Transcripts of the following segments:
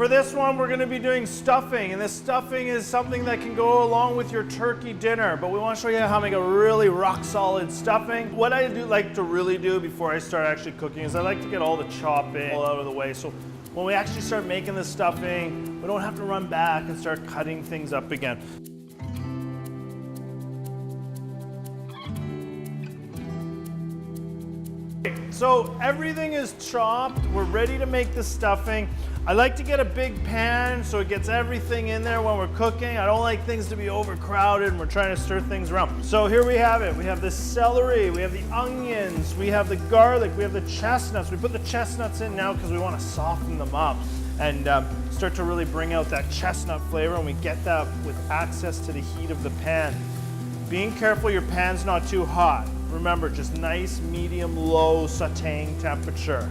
For this one, we're going to be doing stuffing, and this stuffing is something that can go along with your turkey dinner, but we want to show you how to make a really rock-solid stuffing. What I do like to really do before I start actually cooking is I like to get all the chopping all out of the way, so when we actually start making the stuffing, we don't have to run back and start cutting things up again. So everything is chopped, we're ready to make the stuffing. I like to get a big pan so it gets everything in there when we're cooking. I don't like things to be overcrowded and we're trying to stir things around. So here we have it. We have the celery, we have the onions, we have the garlic, we have the chestnuts. We put the chestnuts in now because we want to soften them up and start to really bring out that chestnut flavor, and we get that with access to the heat of the pan. Being careful your pan's not too hot. Remember, just nice, medium, low sauteing temperature.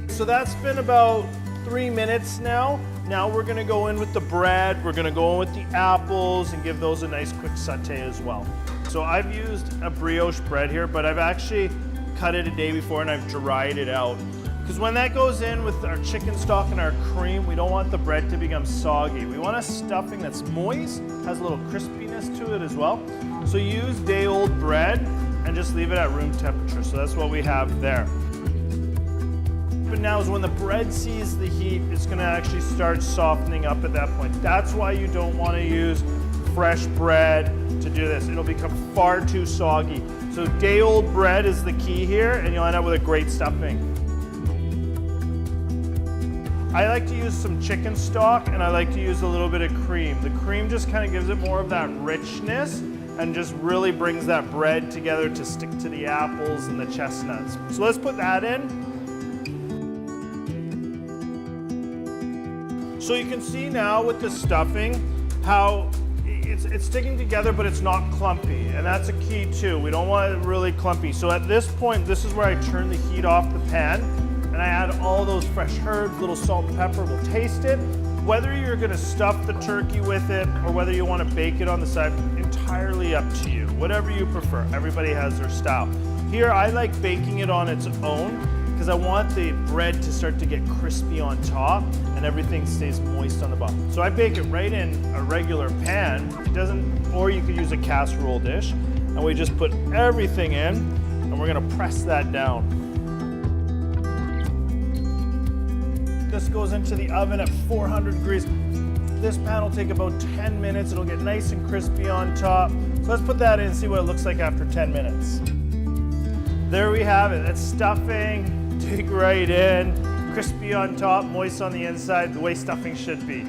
So that's been about 3 minutes now. Now we're gonna go in with the bread, we're gonna go in with the apples and give those a nice quick saute as well. So I've used a brioche bread here, but I've actually cut it a day before and I've dried it out. Because when that goes in with our chicken stock and our cream, we don't want the bread to become soggy. We want a stuffing that's moist, has a little crispiness to it as well. So use day-old bread and just leave it at room temperature. So that's what we have there. But now is when the bread sees the heat, it's gonna actually start softening up at that point. That's why you don't wanna use fresh bread to do this. It'll become far too soggy. So day-old bread is the key here, and you'll end up with a great stuffing. I like to use some chicken stock, and I like to use a little bit of cream. The cream just kind of gives it more of that richness and just really brings that bread together to stick to the apples and the chestnuts. So let's put that in. So you can see now with the stuffing how it's sticking together, but it's not clumpy, and that's a key too. We don't want it really clumpy. So at this point, this is where I turn the heat off the pan, and I add all those fresh herbs, little salt and pepper. We'll taste it. Whether you're gonna stuff the turkey with it or whether you wanna bake it on the side, entirely up to you. Whatever you prefer, everybody has their style. Here, I like baking it on its own because I want the bread to start to get crispy on top and everything stays moist on the bottom. So I bake it right in a regular pan. It doesn't, or you could use a casserole dish, and we just put everything in and we're gonna press that down. This goes into the oven at 400 degrees. This pan will take about 10 minutes. It'll get nice and crispy on top. So let's put that in and see what it looks like after 10 minutes. There we have it. That's stuffing, dig right in, crispy on top, moist on the inside, the way stuffing should be.